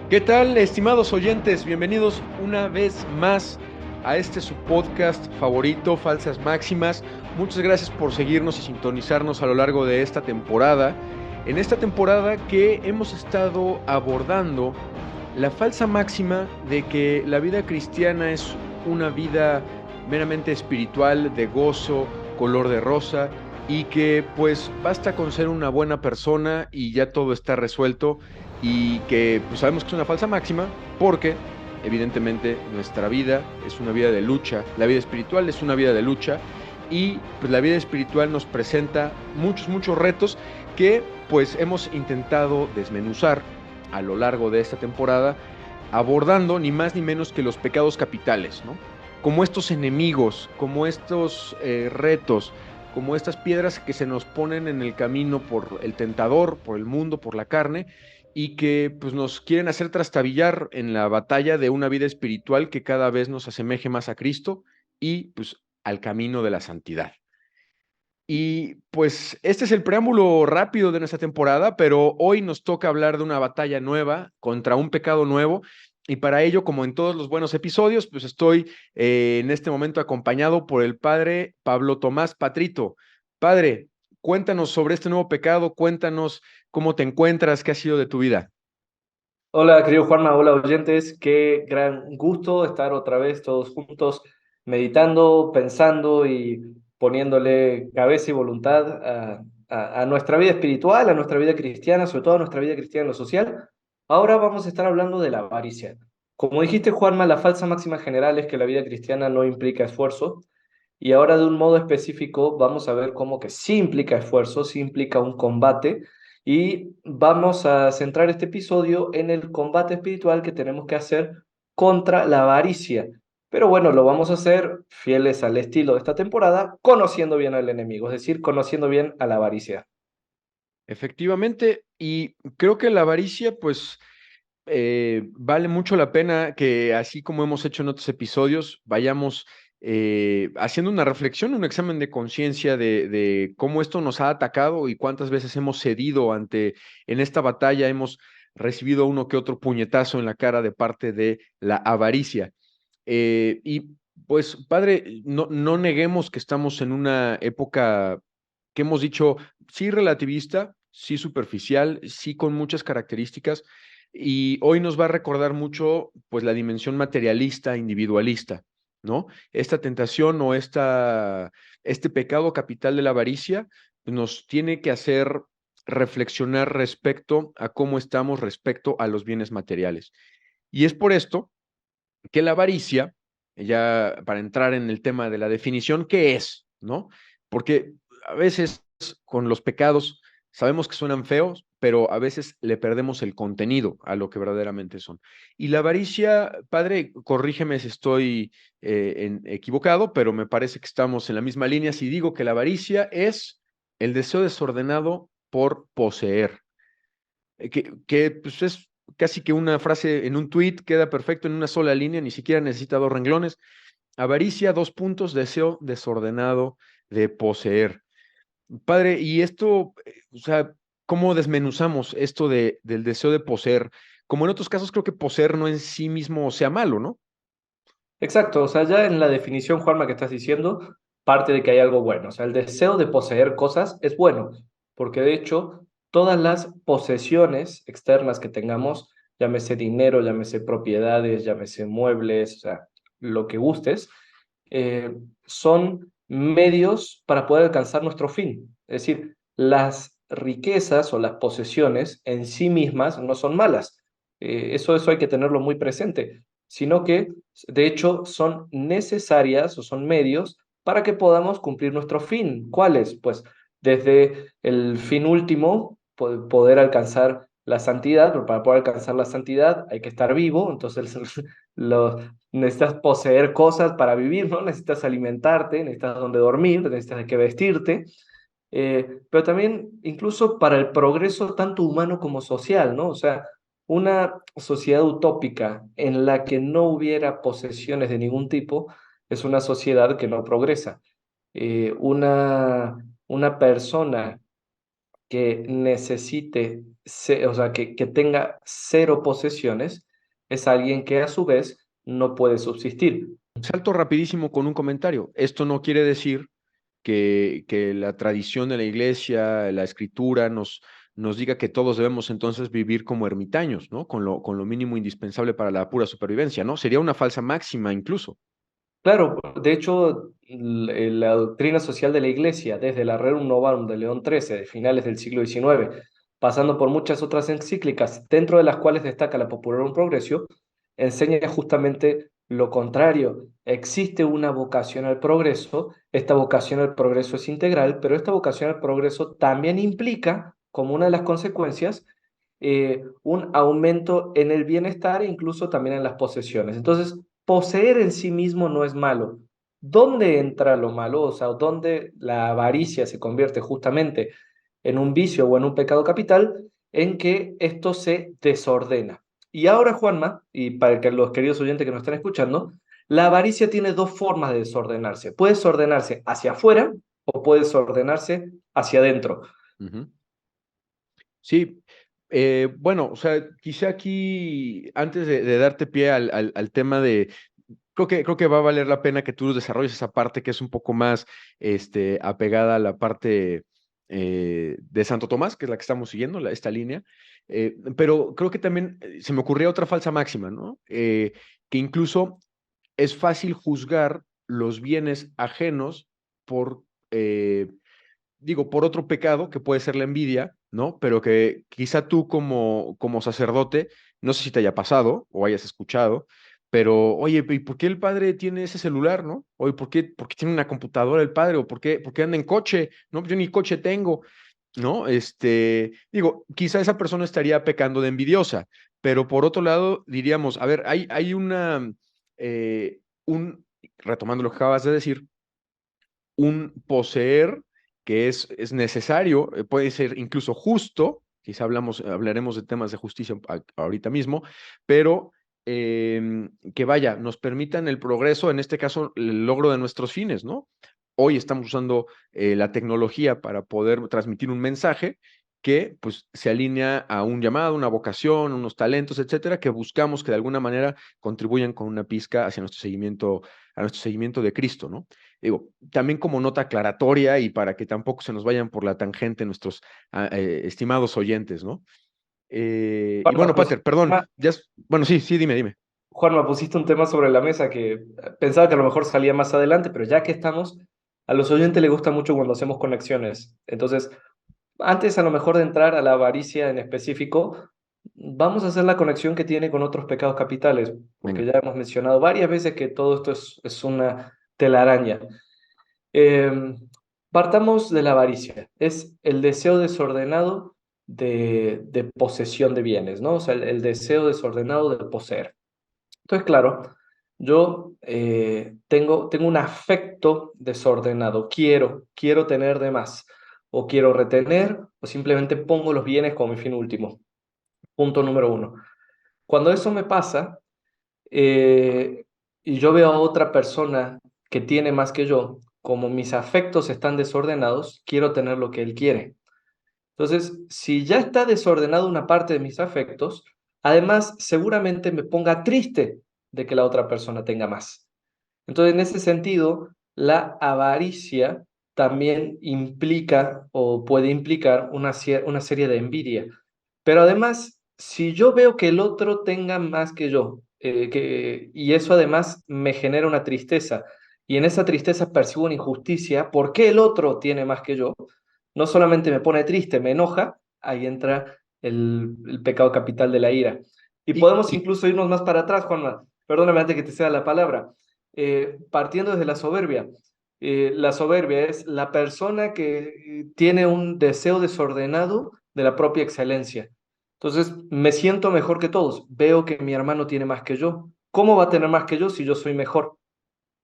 ¿Qué tal, estimados oyentes? Bienvenidos una vez más a este su podcast favorito, Falsas Máximas. Muchas gracias por seguirnos y sintonizarnos a lo largo de esta temporada. En esta temporada que hemos estado abordando la falsa máxima de que la vida cristiana es una vida meramente espiritual, de gozo, color de rosa, y que pues basta con ser una buena persona y ya todo está resuelto, y que pues sabemos que es una falsa máxima porque evidentemente nuestra vida es una vida de lucha, la vida espiritual es una vida de lucha, y pues la vida espiritual nos presenta muchos retos que pues hemos intentado desmenuzar a lo largo de esta temporada, abordando ni más ni menos que los pecados capitales, ¿no? Como estos enemigos, como estos retos, como estas piedras que se nos ponen en el camino por el tentador, por el mundo, por la carne, y que pues nos quieren hacer trastabillar en la batalla de una vida espiritual que cada vez nos asemeje más a Cristo y pues al camino de la santidad. Y pues este es el preámbulo rápido de nuestra temporada, pero hoy nos toca hablar de una batalla nueva contra un pecado nuevo. Y para ello, como en todos los buenos episodios, pues estoy en este momento acompañado por el padre Pablo Tomás Patrito. Padre, cuéntanos sobre este nuevo pecado, cuéntanos cómo te encuentras, qué ha sido de tu vida. Hola, querido Juanma, hola oyentes, qué gran gusto estar otra vez todos juntos meditando, pensando y poniéndole cabeza y voluntad a nuestra vida espiritual, a nuestra vida cristiana, sobre todo a nuestra vida cristiana en lo social. Ahora vamos a estar hablando de la avaricia. Como dijiste, Juanma, la falsa máxima general es que la vida cristiana no implica esfuerzo, y ahora de un modo específico vamos a ver cómo que sí implica esfuerzo, sí implica un combate, y vamos a centrar este episodio en el combate espiritual que tenemos que hacer contra la avaricia. Pero bueno, lo vamos a hacer fieles al estilo de esta temporada, conociendo bien al enemigo, es decir, conociendo bien a la avaricia. Efectivamente, y creo que la avaricia, pues vale mucho la pena que, así como hemos hecho en otros episodios, vayamos haciendo una reflexión, un examen de conciencia de cómo esto nos ha atacado y cuántas veces hemos cedido ante, en esta batalla hemos recibido uno que otro puñetazo en la cara de parte de la avaricia. Y pues, padre, no neguemos que estamos en una época que hemos dicho, sí relativista, sí superficial, sí con muchas características, y hoy nos va a recordar mucho, pues, la dimensión materialista, individualista, ¿no? Esta tentación o este pecado capital de la avaricia nos tiene que hacer reflexionar respecto a cómo estamos respecto a los bienes materiales. Y es por esto que la avaricia, ya para entrar en el tema de la definición, ¿qué es? ¿No? Porque a veces con los pecados sabemos que suenan feos, pero a veces le perdemos el contenido a lo que verdaderamente son. Y la avaricia, padre, corrígeme si estoy equivocado, pero me parece que estamos en la misma línea si digo que la avaricia es el deseo desordenado por poseer, que pues es casi que una frase en un tweet, queda perfecto en una sola línea, ni siquiera necesita dos renglones. Avaricia, dos puntos, deseo desordenado de poseer. Padre, y esto, o sea, ¿cómo desmenuzamos esto del deseo de poseer? Como en otros casos, creo que poseer no en sí mismo sea malo, ¿no? Exacto, o sea, ya en la definición, Juanma, que estás diciendo, parte de que hay algo bueno. O sea, el deseo de poseer cosas es bueno, porque de hecho, todas las posesiones externas que tengamos, llámese dinero, llámese propiedades, llámese muebles, o sea, lo que gustes, son medios para poder alcanzar nuestro fin. Es decir, las riquezas o las posesiones en sí mismas no son malas. Eso hay que tenerlo muy presente, sino que de hecho son necesarias o son medios para que podamos cumplir nuestro fin. ¿Cuáles? Pues desde el fin último, poder alcanzar la santidad, pero para poder alcanzar la santidad hay que estar vivo, entonces necesitas poseer cosas para vivir, ¿no? Necesitas alimentarte, necesitas donde dormir, necesitas de qué vestirte, pero también incluso para el progreso tanto humano como social, ¿no? O sea, una sociedad utópica en la que no hubiera posesiones de ningún tipo es una sociedad que no progresa. Una persona que necesite, o sea, que tenga cero posesiones, es alguien que a su vez no puede subsistir. Salto rapidísimo con un comentario. Esto no quiere decir que la tradición de la iglesia, la escritura, nos diga que todos debemos entonces vivir como ermitaños, ¿no? Con lo mínimo indispensable para la pura supervivencia, ¿no? Sería una falsa máxima incluso. Claro, de hecho, la doctrina social de la Iglesia, desde la Rerum Novarum de León XIII, de finales del siglo XIX, pasando por muchas otras encíclicas, dentro de las cuales destaca la Popularum Progressio, enseña justamente lo contrario. Existe una vocación al progreso, esta vocación al progreso es integral, pero esta vocación al progreso también implica, como una de las consecuencias, un aumento en el bienestar e incluso también en las posesiones. Entonces, poseer en sí mismo no es malo. ¿Dónde entra lo malo? O sea, ¿dónde la avaricia se convierte justamente en un vicio o en un pecado capital? En que esto se desordena. Y ahora, Juanma, y para que los queridos oyentes que nos están escuchando, la avaricia tiene dos formas de desordenarse. Puede desordenarse hacia afuera o puede desordenarse hacia adentro. Ujú. Sí, bueno, o sea, quizá aquí, antes de darte pie al tema de, creo que va a valer la pena que tú desarrolles esa parte que es un poco más apegada a la parte de Santo Tomás, que es la que estamos siguiendo, esta línea. Pero creo que también se me ocurría otra falsa máxima, ¿no? Que incluso es fácil juzgar los bienes ajenos por, digo, por otro pecado que puede ser la envidia, ¿no? Pero que quizá tú como sacerdote, no sé si te haya pasado o hayas escuchado, pero oye, ¿y por qué el padre tiene ese celular, no? Oye, por qué tiene una computadora el padre? ¿O por qué anda en coche? No, yo ni coche tengo, ¿no? Digo, quizá esa persona estaría pecando de envidiosa, pero por otro lado diríamos, a ver, hay retomando lo que acabas de decir, un poseer que es necesario, puede ser incluso justo, quizá hablaremos de temas de justicia ahorita mismo, pero que vaya, nos permitan el progreso, en este caso, el logro de nuestros fines, ¿no? Hoy estamos usando la tecnología para poder transmitir un mensaje que pues se alinea a un llamado, una vocación, unos talentos, etcétera, que buscamos que de alguna manera contribuyan con una pizca hacia a nuestro seguimiento de Cristo, ¿no? Digo, también como nota aclaratoria y para que tampoco se nos vayan por la tangente nuestros estimados oyentes, ¿no? Y Juanma, bueno, Pater, perdón, bueno, sí, sí, dime. Juanma, pusiste un tema sobre la mesa que pensaba que a lo mejor salía más adelante, pero ya que estamos, a los oyentes les gusta mucho cuando hacemos conexiones. Entonces, antes a lo mejor de entrar a la avaricia en específico, vamos a hacer la conexión que tiene con otros pecados capitales, porque Venga. ya hemos mencionado varias veces que todo esto es una telaraña. Eh, Partamos de la avaricia. Es el deseo desordenado de posesión de bienes, ¿no? O sea, el deseo desordenado de poseer. Entonces, claro, yo tengo un afecto desordenado. Quiero tener de más, o quiero retener, o simplemente pongo los bienes como mi fin último. Punto número uno. Cuando eso me pasa, y yo veo a otra persona que tiene más que yo, como mis afectos están desordenados, quiero tener lo que él quiere. Entonces, si ya está desordenado una parte de mis afectos, además seguramente me ponga triste de que la otra persona tenga más. Entonces, en ese sentido, la avaricia también implica o puede implicar una serie de envidia. Pero además, si yo veo que el otro tenga más que yo, y eso además me genera una tristeza, y en esa tristeza percibo una injusticia, ¿por qué el otro tiene más que yo? No solamente me pone triste, me enoja, ahí entra el pecado capital de la ira. Y Y, podemos y incluso irnos más para atrás, Juanma. Perdóname antes que te sea la palabra. Partiendo desde la soberbia. La soberbia es la persona que tiene un deseo desordenado de la propia excelencia. Entonces, me siento mejor que todos. Veo que mi hermano tiene más que yo. ¿Cómo va a tener más que yo si yo soy mejor?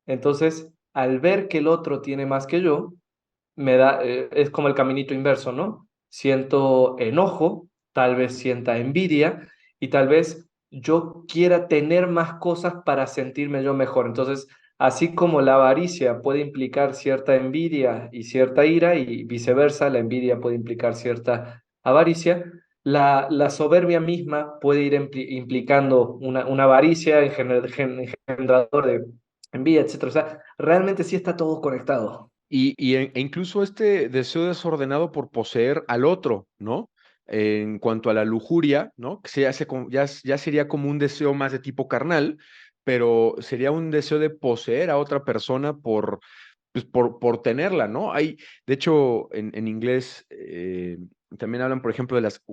Entonces, al ver que el otro tiene más que yo, es como el caminito inverso, ¿no? Siento enojo, tal vez sienta envidia y tal vez yo quiera tener más cosas para sentirme yo mejor. Entonces, Así como la avaricia puede implicar cierta envidia y cierta ira, y viceversa, la envidia puede implicar cierta avaricia, la soberbia misma puede ir implicando una avaricia, engendrador de envidia, etcétera. O sea, realmente sí está todo conectado. E incluso este deseo desordenado por poseer al otro, ¿no? En cuanto a la lujuria, ¿no? Que se hace ya sería como un deseo más de tipo carnal, pero sería un deseo de poseer a otra persona pues por tenerla, ¿no? De hecho, en inglés también hablan, por ejemplo, de las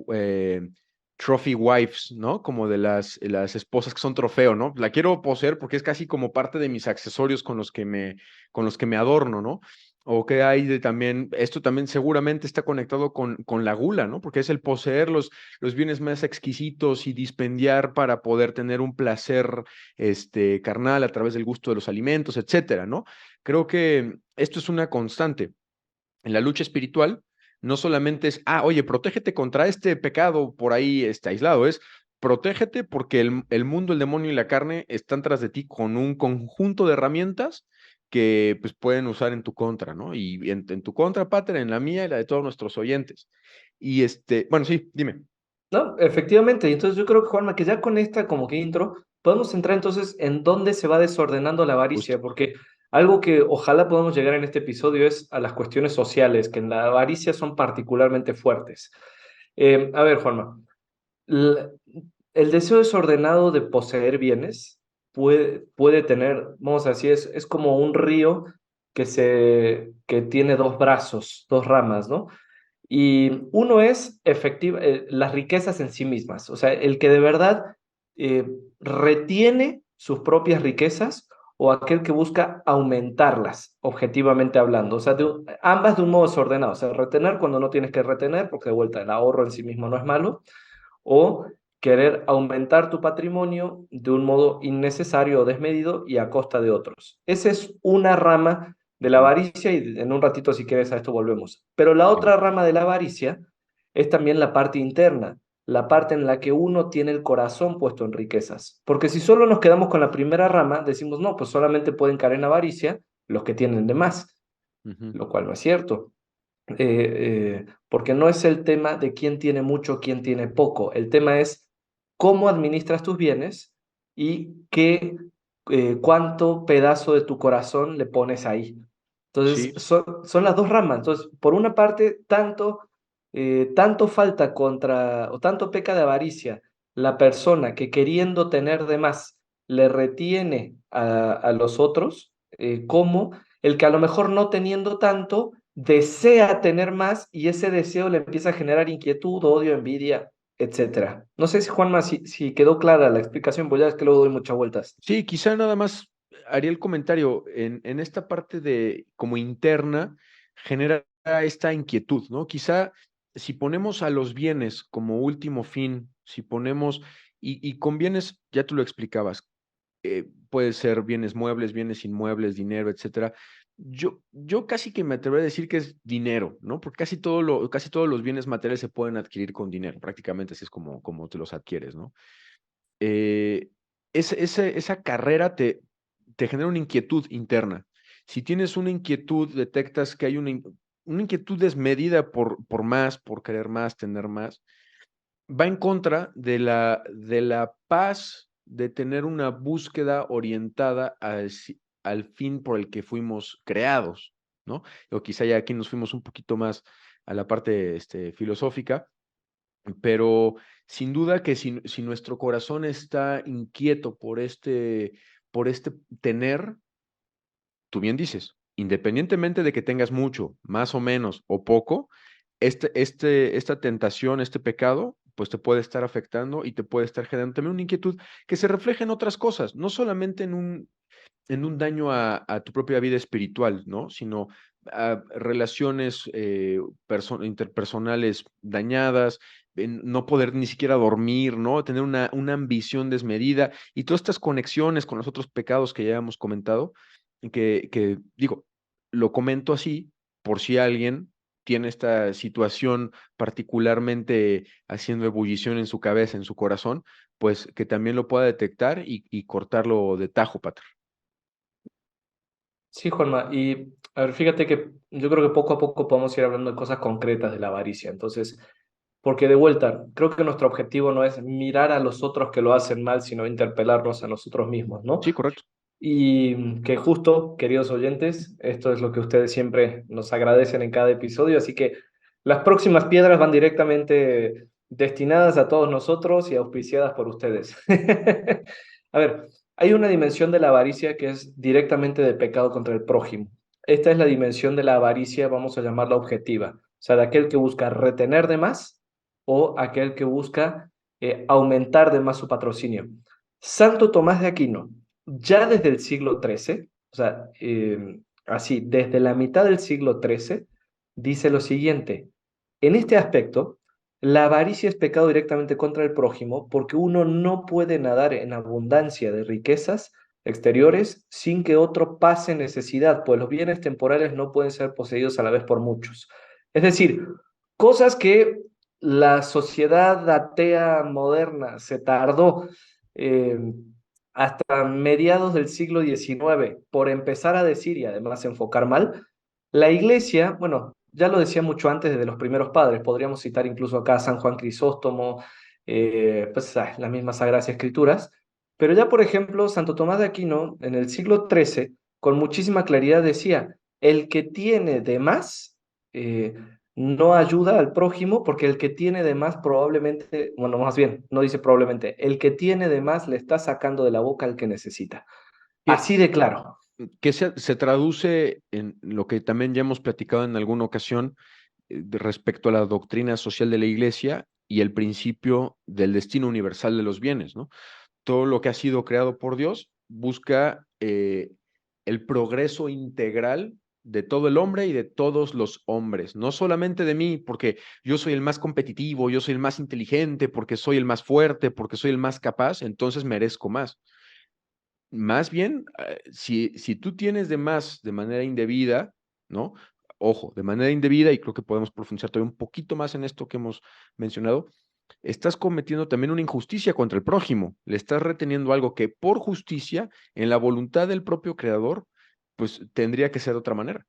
trophy wives, ¿no? Como de las esposas que son trofeo, ¿no? La quiero poseer porque es casi como parte de mis accesorios con los que me adorno, ¿no? O que hay de también, esto también seguramente está conectado con la gula, ¿no? Porque es el poseer los bienes más exquisitos y dispendiar para poder tener un placer carnal a través del gusto de los alimentos, etcétera, ¿no? Creo que esto es una constante en la lucha espiritual. No solamente es, oye, protégete contra este pecado por ahí aislado, es protégete porque el mundo, el demonio y la carne están tras de ti con un conjunto de herramientas que pues pueden usar en tu contra, ¿no? Y en tu contra, Pater, en la mía y la de todos nuestros oyentes. Y bueno, sí, dime. No, efectivamente. Y entonces yo creo que, Juanma, que ya con esta como que intro, podemos entrar entonces en dónde se va desordenando la Justo. avaricia, porque algo que ojalá podamos llegar en este episodio es a las cuestiones sociales, que en la avaricia son particularmente fuertes. A ver, Juanma, l- el deseo desordenado de poseer bienes puede tener, vamos a decir, es como un río que tiene dos brazos, dos ramas, ¿no? Y uno es las riquezas en sí mismas, o sea, el que de verdad eh, retiene sus propias riquezas o aquel que busca aumentarlas, objetivamente hablando. O sea, ambas de un modo desordenado. O sea, retener cuando no tienes que retener, porque de vuelta el ahorro en sí mismo no es malo, o querer aumentar tu patrimonio de un modo innecesario o desmedido y a costa de otros. Esa es una rama de la Ujú. avaricia y en un ratito si quieres a esto volvemos. Pero la Sí, otra rama de la avaricia es también la parte interna, la parte en la que uno tiene el corazón puesto en riquezas. Porque si solo nos quedamos con la primera rama, decimos, no, pues solamente pueden caer en avaricia los que tienen de más, ujú, lo cual no es cierto. Porque no es el tema de quién tiene mucho, quién tiene poco. El tema es cómo administras tus bienes y cuánto pedazo de tu corazón le pones ahí. Entonces, sí, son las dos ramas. Entonces, por una parte, tanto falta contra, o tanto peca de avaricia la persona que queriendo tener de más le retiene a los otros, como el que a lo mejor no teniendo tanto desea tener más y ese deseo le empieza a generar inquietud, odio, envidia, etcétera. No sé si Juanma, si quedó clara la explicación, pues ya es que luego doy muchas vueltas. sí, quizá nada más haría el comentario en esta parte de como interna genera esta inquietud, ¿no? Quizá si ponemos a los bienes como último fin, si ponemos, y con bienes, ya tú lo explicabas, puede ser bienes muebles, bienes inmuebles, dinero, etcétera. Yo casi que me atrevería a decir que es dinero, ¿no? Porque casi todos los bienes materiales se pueden adquirir con dinero, prácticamente así es como te los adquieres, ¿no? eh, esa carrera te genera una inquietud interna. Si tienes una inquietud, detectas que hay una inquietud desmedida por más, por querer más, tener más, va en contra de la paz de tener una búsqueda orientada al fin por el que fuimos creados, ¿no? O quizá ya aquí nos fuimos un poquito más a la parte filosófica, pero sin duda que si nuestro corazón está inquieto por este tener, tú bien dices, independientemente de que tengas mucho, más o menos o poco, esta tentación, este pecado, pues te puede estar afectando y te puede estar generando también una inquietud que se refleja en otras cosas, no solamente en un daño a tu propia vida espiritual, ¿no? Sino a relaciones interpersonales dañadas, en no poder ni siquiera dormir, ¿no? Tener una ambición desmedida y todas estas conexiones con los otros pecados que ya hemos comentado, que digo, lo comento así por si alguien tiene esta situación particularmente haciendo ebullición en su cabeza, en su corazón, pues que también lo pueda detectar y cortarlo de tajo, Patrick. Sí, Juanma, y a ver, fíjate que yo creo que poco a poco podemos ir hablando de cosas concretas de la avaricia. Entonces, porque de vuelta, creo que nuestro objetivo no es mirar a los otros que lo hacen mal, sino interpelarnos a nosotros mismos, ¿no? Sí, correcto. Y que justo, queridos oyentes, esto es lo que ustedes siempre nos agradecen en cada episodio, así que las próximas piedras van directamente destinadas a todos nosotros y auspiciadas por ustedes. A ver, hay una dimensión de la avaricia que es directamente de pecado contra el prójimo. Esta es la dimensión de la avaricia, vamos a llamarla objetiva, o sea, de aquel que busca retener de más o aquel que busca aumentar de más su patrocinio. Santo Tomás de Aquino, ya desde el siglo XIII, o sea, así, desde la mitad del siglo XIII, dice lo siguiente: en este aspecto, la avaricia es pecado directamente contra el prójimo porque uno no puede nadar en abundancia de riquezas exteriores sin que otro pase necesidad, pues los bienes temporales no pueden ser poseídos a la vez por muchos. Es decir, cosas que la sociedad atea moderna se tardó eh, hasta mediados del siglo XIX por empezar a decir y además enfocar mal, la iglesia, bueno, ya lo decía mucho antes desde los primeros padres, podríamos citar incluso acá a San Juan Crisóstomo, pues las mismas Sagradas Escrituras, pero ya por ejemplo Santo Tomás de Aquino en el siglo XIII con muchísima claridad decía, el que tiene de más eh, no ayuda al prójimo porque el que tiene de más probablemente, bueno, más bien, no dice probablemente, el que tiene de más le está sacando de la boca al que necesita. Que, Así de claro. que se traduce en lo que también ya hemos platicado en alguna ocasión respecto a la doctrina social de la Iglesia y el principio del destino universal de los bienes, ¿no? Todo lo que ha sido creado por Dios busca el progreso integral de todo el hombre y de todos los hombres, no solamente de mí, porque yo soy el más competitivo, yo soy el más inteligente, porque soy el más fuerte, porque soy el más capaz, entonces merezco más. Más bien, si tú tienes de más de manera indebida, ¿no? Ojo, de manera indebida, y creo que podemos profundizar todavía un poquito más en esto que hemos mencionado, estás cometiendo también una injusticia contra el prójimo. Le estás reteniendo algo que por justicia, en la voluntad del propio creador, pues tendría que ser de otra manera.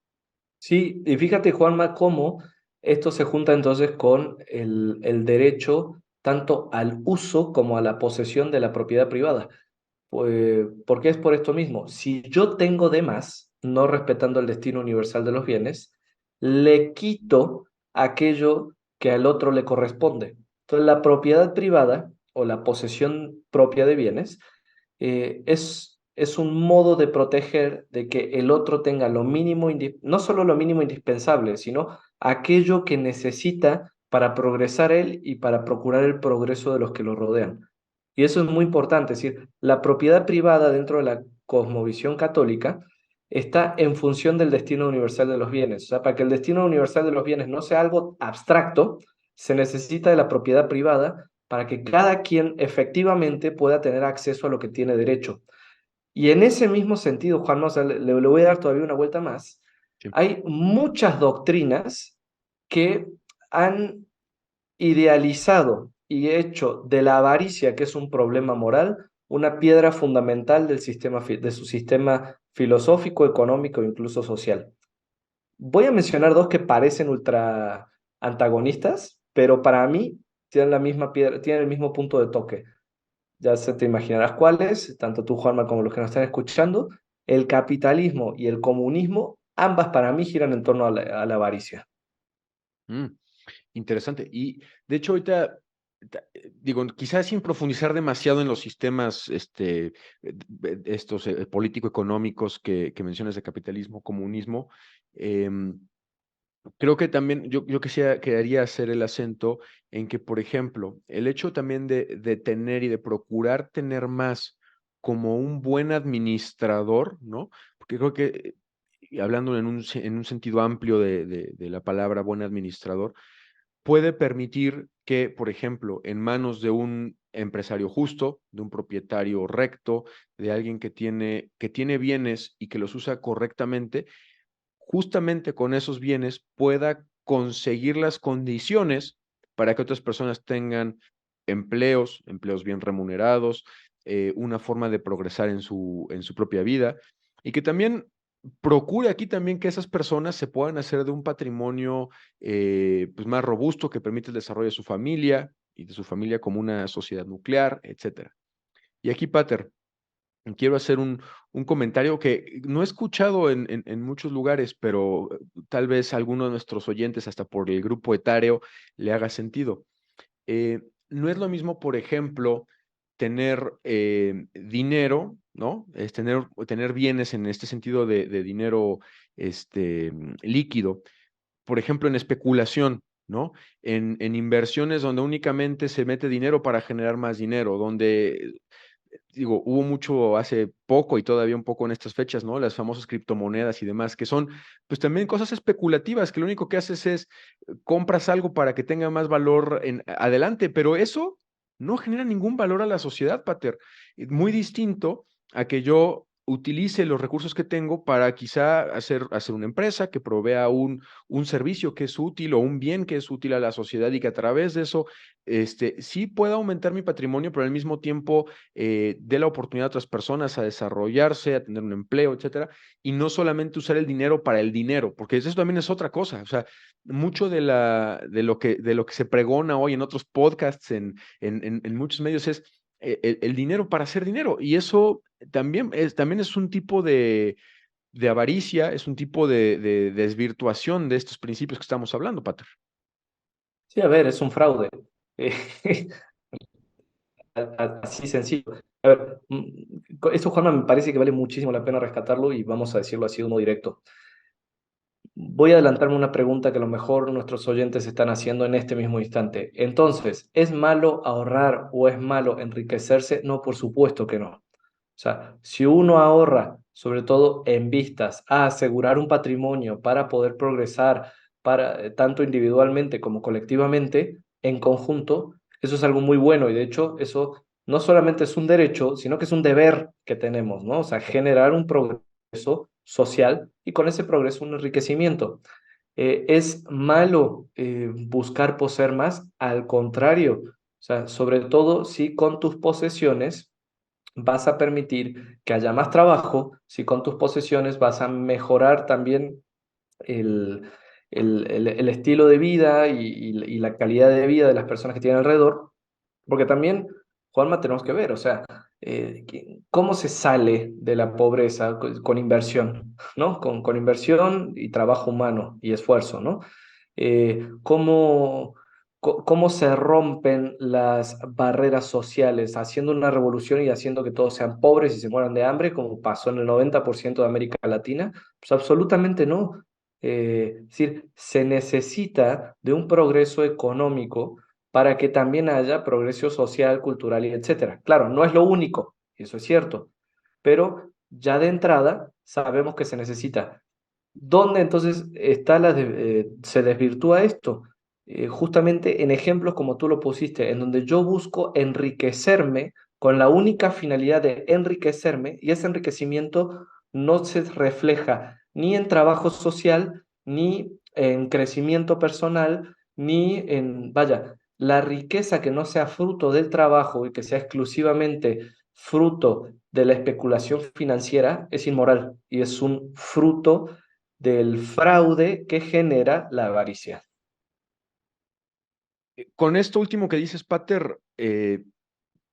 Sí, y fíjate, Juanma, cómo esto se junta entonces con el derecho tanto al uso como a la posesión de la propiedad privada. Porque es por esto mismo. Si yo tengo de más, no respetando el destino universal de los bienes, le quito aquello que al otro le corresponde. Entonces, la propiedad privada o la posesión propia de bienes es un modo de proteger de que el otro tenga lo mínimo, no solo lo mínimo indispensable, sino aquello que necesita para progresar él y para procurar el progreso de los que lo rodean. Y eso es muy importante, es decir, la propiedad privada dentro de la cosmovisión católica está en función del destino universal de los bienes. O sea, para que el destino universal de los bienes no sea algo abstracto, se necesita de la propiedad privada para que cada quien efectivamente pueda tener acceso a lo que tiene derecho. Y en ese mismo sentido, Juan, o sea, le voy a dar todavía una vuelta más. Sí. Hay muchas doctrinas que han idealizado y hecho de la avaricia, que es un problema moral, una piedra fundamental del sistema, de su sistema filosófico, económico e incluso social. Voy a mencionar dos que parecen ultra antagonistas, pero para mí tienen la misma piedra, tienen el mismo punto de toque. Ya se te imaginarás cuáles, tanto tú, Juanma, como los que nos están escuchando. El capitalismo y el comunismo, ambas para mí giran en torno a la avaricia. Mm, interesante. Y de hecho, ahorita, digo, quizás sin profundizar demasiado en los sistemas estos político-económicos que mencionas de capitalismo, comunismo, em, creo que también yo quedaría hacer el acento en que, por ejemplo, el hecho también de tener y de procurar tener más como un buen administrador, ¿no? Porque creo que, y hablando en un sentido amplio de la palabra buen administrador, puede permitir que, por ejemplo, en manos de un empresario justo, de un propietario recto, de alguien que tiene bienes y que los usa correctamente, justamente con esos bienes pueda conseguir las condiciones para que otras personas tengan empleos bien remunerados, una forma de progresar en su propia vida y que también procure aquí también que esas personas se puedan hacer de un patrimonio pues más robusto que permite el desarrollo de su familia y de su familia como una sociedad nuclear, etcétera. Y aquí, Pater, quiero hacer un comentario que no he escuchado en muchos lugares, pero tal vez a alguno de nuestros oyentes, hasta por el grupo etario, le haga sentido. No es lo mismo, por ejemplo, tener dinero, ¿no? Es tener bienes en este sentido de dinero líquido, por ejemplo, en especulación, ¿no? En inversiones donde únicamente se mete dinero para generar más dinero, donde digo, hubo mucho hace poco y todavía un poco en estas fechas, ¿no? Las famosas criptomonedas y demás, que son pues también cosas especulativas, que lo único que haces es compras algo para que tenga más valor en adelante, pero eso no genera ningún valor a la sociedad, Pater. Muy distinto a que yo utilice los recursos que tengo para quizá hacer una empresa que provea un servicio que es útil o un bien que es útil a la sociedad y que a través de eso sí pueda aumentar mi patrimonio, pero al mismo tiempo dé la oportunidad a otras personas a desarrollarse, a tener un empleo, etcétera, y no solamente usar el dinero para el dinero, porque eso también es otra cosa. O sea, mucho de lo que se pregona hoy en otros podcasts, en muchos medios es el dinero para hacer dinero, y eso también es un tipo de avaricia, es un tipo de desvirtuación de estos principios que estamos hablando, Pater. Sí, a ver, es un fraude. Eh, Así sencillo. A ver, esto, Juanma, me parece que vale muchísimo la pena rescatarlo y vamos a decirlo así, uno directo. Voy a adelantarme una pregunta que a lo mejor nuestros oyentes están haciendo en este mismo instante. Entonces, ¿es malo ahorrar o es malo enriquecerse? No, por supuesto que no. O sea, si uno ahorra, sobre todo en vistas a asegurar un patrimonio para poder progresar tanto individualmente como colectivamente, en conjunto, eso es algo muy bueno y de hecho eso no solamente es un derecho, sino que es un deber que tenemos, ¿no? O sea, generar un progreso social y con ese progreso un enriquecimiento. ¿Es malo buscar poseer más? Al contrario, o sea, sobre todo si con tus posesiones vas a permitir que haya más trabajo, si con tus posesiones vas a mejorar también el, el estilo de vida y la calidad de vida de las personas que tienen alrededor, porque también, Juanma, tenemos que ver, o sea, cómo se sale de la pobreza con inversión, ¿no? Con inversión y trabajo humano y esfuerzo, ¿no? Cómo, cómo se rompen las barreras sociales, haciendo una revolución y haciendo que todos sean pobres y se mueran de hambre, como pasó en el 90% de América Latina. Pues absolutamente no. Es decir, se necesita de un progreso económico para que también haya progreso social, cultural y etcétera. Claro, no es lo único, eso es cierto, pero ya de entrada sabemos que se necesita. ¿Dónde entonces se desvirtúa esto? Justamente en ejemplos como tú lo pusiste, en donde yo busco enriquecerme con la única finalidad de enriquecerme y ese enriquecimiento no se refleja ni en trabajo social, ni en crecimiento personal, ni en, vaya, la riqueza que no sea fruto del trabajo y que sea exclusivamente fruto de la especulación financiera es inmoral y es un fruto del fraude que genera la avaricia. Con esto último que dices, Pater,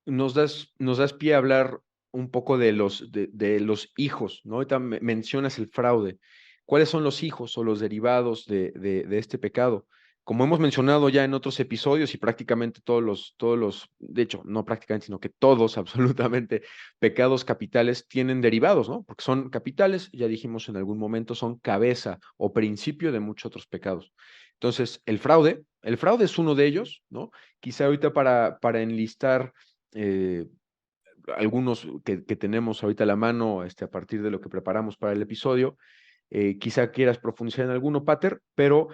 nos das pie a hablar un poco de los hijos, ¿no? Ahorita mencionas el fraude. ¿Cuáles son los hijos o los derivados de este pecado? Como hemos mencionado ya en otros episodios y prácticamente de hecho, no prácticamente, sino que todos, absolutamente, pecados capitales tienen derivados, ¿no? Porque son capitales, ya dijimos en algún momento, son cabeza o principio de muchos otros pecados. Entonces, el fraude es uno de ellos, ¿no? Quizá ahorita para enlistar eh, algunos que tenemos ahorita a la mano a partir de lo que preparamos para el episodio. Quizá quieras profundizar en alguno, Pater, pero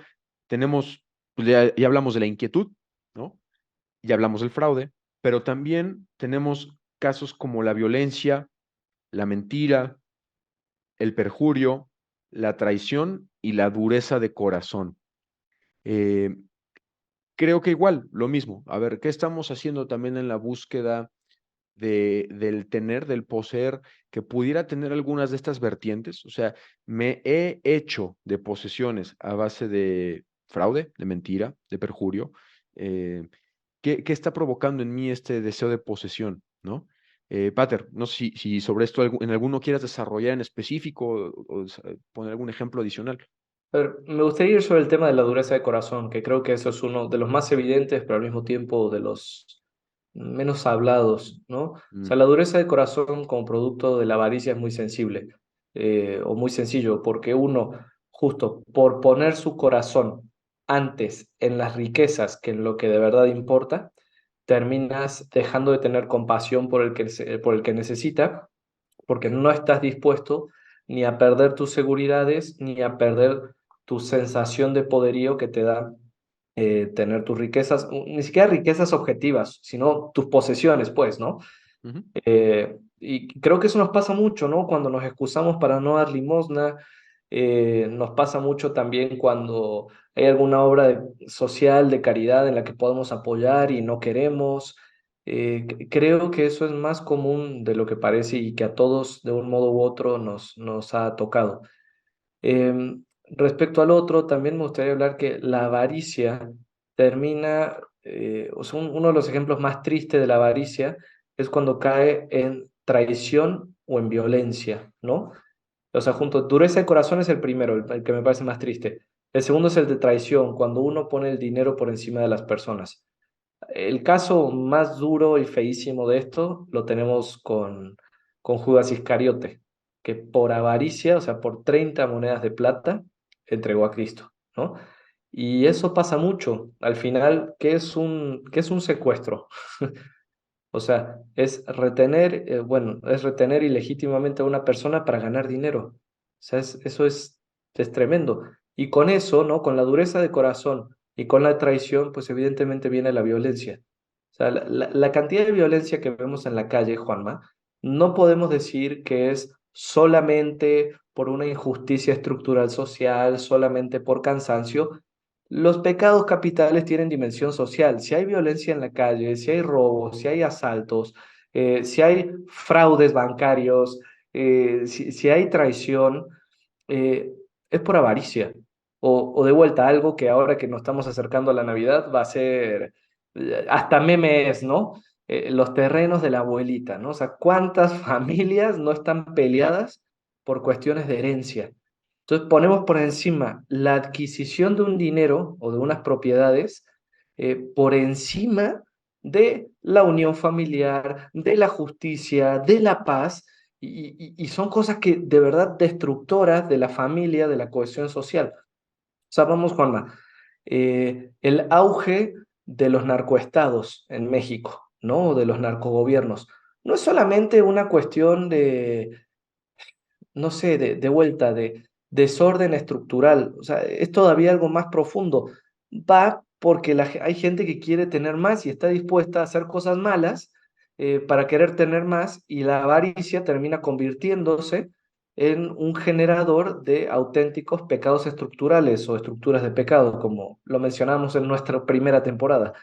tenemos, pues ya hablamos de la inquietud, ¿no? Ya hablamos del fraude, pero también tenemos casos como la violencia, la mentira, el perjurio, la traición y la dureza de corazón. Eh, Creo que igual, lo mismo. A ver, ¿qué estamos haciendo también en la búsqueda del poseer, que pudiera tener algunas de estas vertientes. O sea, me he hecho de posesiones a base de fraude, de mentira, de perjurio. eh, ¿Qué está provocando en mí este deseo de posesión, ¿no? Pater, no sé si sobre esto en alguno quieras desarrollar en específico poner algún ejemplo adicional. A ver, me gustaría ir sobre el tema de la dureza de corazón, que creo que eso es uno de los más evidentes, pero al mismo tiempo de los menos hablados, ¿no? O Mm, sea, la dureza de corazón como producto de la avaricia es muy sensible, o muy sencillo, porque uno, justo por poner su corazón antes en las riquezas que en lo que de verdad importa, terminas dejando de tener compasión por el que necesita, porque no estás dispuesto ni a perder tus seguridades, ni a perder tu sensación de poderío que te da tener tus riquezas, ni siquiera riquezas objetivas, sino tus posesiones, pues, ¿no? ujú, Y creo que eso nos pasa mucho, ¿no? Cuando nos excusamos para no dar limosna, nos pasa mucho también cuando hay alguna obra social de caridad en la que podemos apoyar y no queremos. Creo que eso es más común de lo que parece y que a todos de un modo u otro nos ha tocado. Respecto al otro, también me gustaría hablar que la avaricia termina, o sea, uno de los ejemplos más tristes de la avaricia es cuando cae en traición o en violencia, ¿no? O sea, junto, dureza de corazón es el primero, el que me parece más triste. El segundo es el de traición, cuando uno pone el dinero por encima de las personas. El caso más duro y feísimo de esto lo tenemos con Judas Iscariote, que por avaricia, o sea, por 30 monedas de plata, entregó a Cristo, ¿no? Y eso pasa mucho. Al final, qué es un secuestro? O sea, es retener, bueno, es retener ilegítimamente a una persona para ganar dinero. O sea, eso es tremendo. Y con eso, ¿no? Con la dureza de corazón y con la traición, pues evidentemente viene la violencia. O sea, la cantidad de violencia que vemos en la calle, Juanma, no podemos decir que es solamente por una injusticia estructural social, solamente por cansancio. Los pecados capitales tienen dimensión social. Si hay violencia en la calle, si hay robos, si hay asaltos, si hay fraudes bancarios, si hay traición, eh, es por avaricia. O de vuelta, algo que ahora que nos estamos acercando a la Navidad va a ser, hasta memes, ¿no? Los terrenos de la abuelita, ¿no? O sea, ¿cuántas familias no están peleadas por cuestiones de herencia? Entonces ponemos por encima la adquisición de un dinero o de unas propiedades por encima de la unión familiar, de la justicia, de la paz, y son cosas que de verdad destructoras de la familia, de la cohesión social. O sea, vamos, Juanma, el auge de los narcoestados en México, ¿no? De los narcogobiernos. No es solamente una cuestión de no sé, de vuelta, de desorden estructural. O sea, es todavía algo más profundo. Va porque hay gente que quiere tener más y está dispuesta a hacer cosas malas para querer tener más y la avaricia termina convirtiéndose en un generador de auténticos pecados estructurales o estructuras de pecado, como lo mencionamos en nuestra primera temporada.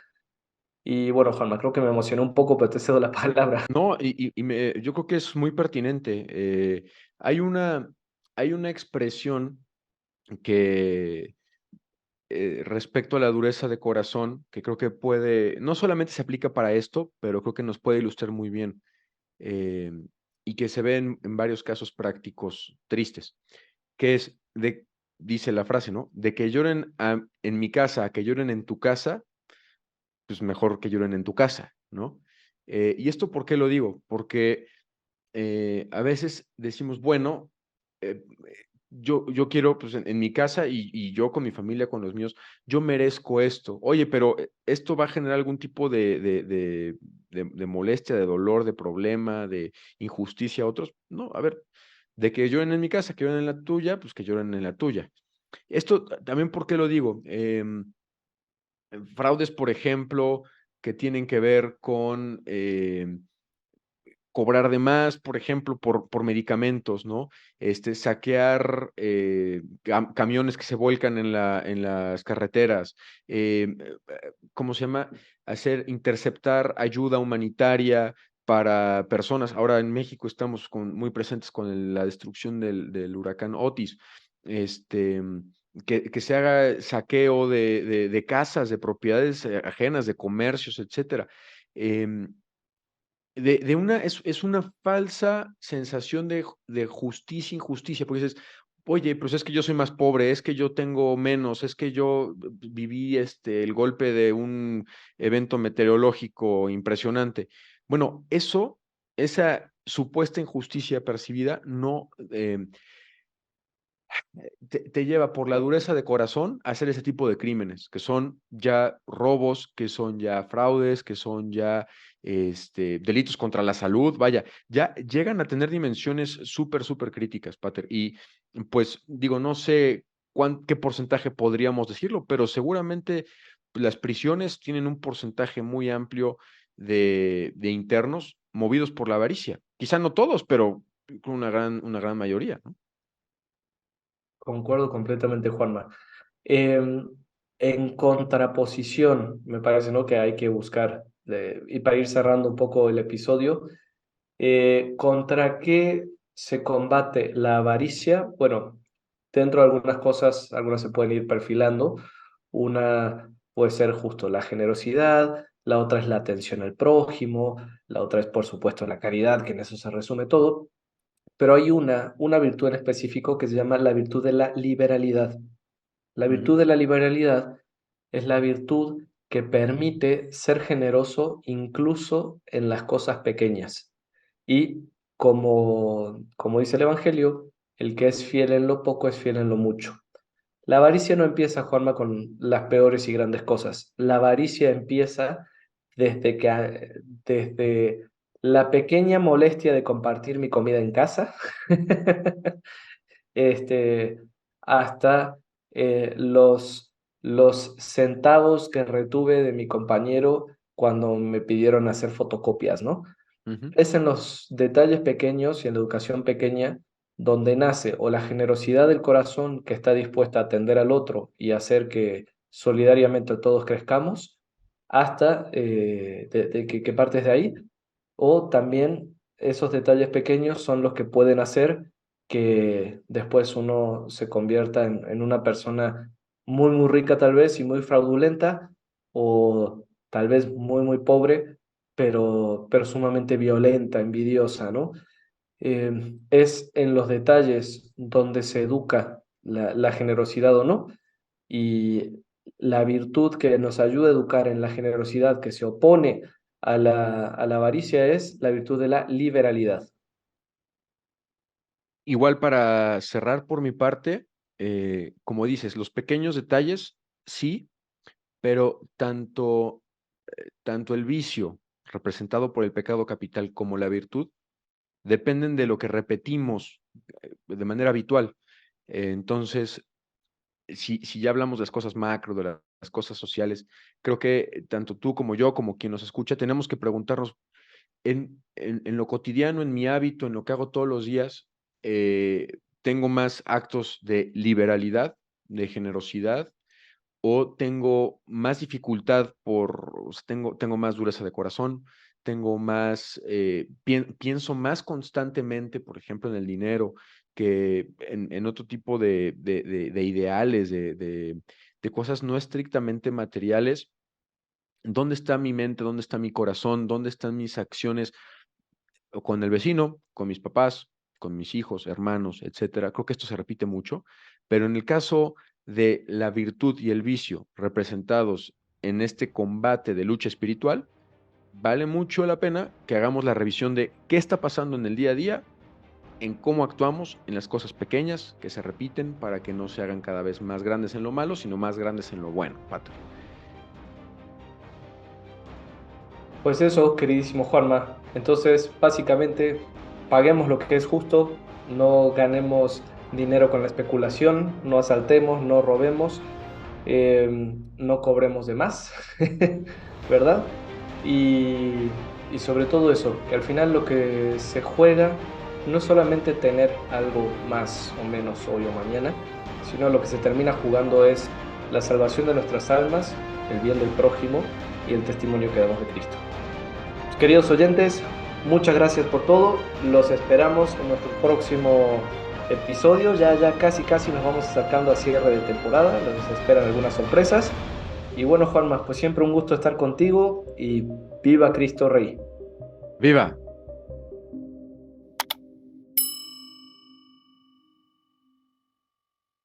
Y bueno, Juanma, creo que me emocioné un poco, pero te cedo la palabra. no, yo creo que es muy pertinente. Hay una, hay una expresión que respecto a la dureza de corazón, que creo que puede, no solamente se aplica para esto, pero creo que nos puede ilustrar muy bien, eh, y que se ve en varios casos prácticos tristes, que es dice la frase, ¿no? De que lloren en mi casa a que lloren en tu casa, pues mejor que lloren en tu casa, ¿no? ¿Y esto por qué lo digo? Porque a veces decimos, bueno, yo quiero, pues en mi casa y yo con mi familia, con los míos, yo merezco esto. Oye, pero esto va a generar algún tipo de molestia, de dolor, de problema, de injusticia a otros. No, a ver, de que lloren en mi casa, que lloren en la tuya, pues que lloren en la tuya. Esto también, ¿por qué lo digo? Fraudes, por ejemplo, que tienen que ver con cobrar de más, por ejemplo, por medicamentos, ¿no? Saquear camiones que se vuelcan en las carreteras, ¿cómo se llama? Interceptar ayuda humanitaria para personas. Ahora en México estamos muy presentes con la destrucción del huracán Otis. Este, que se haga saqueo de casas, de propiedades ajenas, de comercios, etcétera. Em, es una falsa sensación de justicia, injusticia, porque dices, oye, pues es que yo soy más pobre, es que yo tengo menos, es que yo viví el golpe de un evento meteorológico impresionante. Bueno, esa supuesta injusticia percibida no, te lleva por la dureza de corazón a hacer ese tipo de crímenes, que son ya robos, que son ya fraudes, que son ya delitos contra la salud, vaya, ya llegan a tener dimensiones súper, súper críticas, Pater. Y pues digo, no sé qué porcentaje podríamos decirlo, pero seguramente las prisiones tienen un porcentaje muy amplio de internos movidos por la avaricia. Quizá no todos, pero una gran mayoría, ¿no? Concuerdo completamente, Juanma. Em, en contraposición, me parece, ¿no?, que hay que buscar, y para ir cerrando un poco el episodio, ¿contra qué se combate la avaricia? Bueno, dentro de algunas cosas, algunas se pueden ir perfilando. Una puede ser justo la generosidad, la otra es la atención al prójimo, la otra es, por supuesto, la caridad, que en eso se resume todo. Pero hay una virtud en específico que se llama la virtud de la liberalidad. La Ujú. virtud de la liberalidad es la virtud que permite ser generoso incluso en las cosas pequeñas. Y como dice el Evangelio, el que es fiel en lo poco es fiel en lo mucho. La avaricia no empieza, Juanma, con las peores y grandes cosas. La avaricia empieza desde la pequeña molestia de compartir mi comida en casa, este, hasta los centavos que retuve de mi compañero cuando me pidieron hacer fotocopias, ¿no? Ujú. Es en los detalles pequeños y en la educación pequeña donde nace o la generosidad del corazón que está dispuesta a atender al otro y hacer que solidariamente todos crezcamos, hasta que partes de ahí, o también esos detalles pequeños son los que pueden hacer que después uno se convierta en una persona muy, muy rica tal vez y muy fraudulenta, o tal vez muy, muy pobre, pero sumamente violenta, envidiosa, ¿no? Es en los detalles donde se educa la generosidad o no, y la virtud que nos ayuda a educar en la generosidad que se opone a la avaricia es la virtud de la liberalidad. Igual para cerrar por mi parte, como dices, los pequeños detalles, sí, pero tanto el vicio representado por el pecado capital como la virtud dependen de lo que repetimos de manera habitual. Entonces, si ya hablamos de las cosas macro, de las cosas sociales, creo que tanto tú como yo, como quien nos escucha, tenemos que preguntarnos en lo cotidiano, en mi hábito, en lo que hago todos los días, tengo más actos de liberalidad, de generosidad, o tengo más dificultad o sea, tengo más dureza de corazón, tengo más, pienso más constantemente, por ejemplo, en el dinero, que en otro tipo de ideales, de cosas no estrictamente materiales. ¿Dónde está mi mente? ¿Dónde está mi corazón? ¿Dónde están mis acciones? O con el vecino, con mis papás, con mis hijos, hermanos, etcétera. Creo que esto se repite mucho, pero en el caso de la virtud y el vicio representados en este combate de lucha espiritual, vale mucho la pena que hagamos la revisión de qué está pasando en el día a día, en cómo actuamos en las cosas pequeñas que se repiten para que no se hagan cada vez más grandes en lo malo, sino más grandes en lo bueno, Pato. Pues eso, queridísimo Juanma. Entonces, básicamente, paguemos lo que es justo, no ganemos dinero con la especulación, no asaltemos, no robemos, no cobremos de más, ¿verdad? Y, y sobre todo eso, que al final lo que se juega no es solamente tener algo más o menos hoy o mañana, sino lo que se termina jugando es la salvación de nuestras almas, el bien del prójimo y el testimonio que damos de Cristo. Queridos oyentes, muchas gracias por todo. Los esperamos en nuestro próximo episodio. Ya casi nos vamos acercando a cierre de temporada. Nos esperan algunas sorpresas. Y bueno, Juanma, pues siempre un gusto estar contigo y viva Cristo Rey. Viva.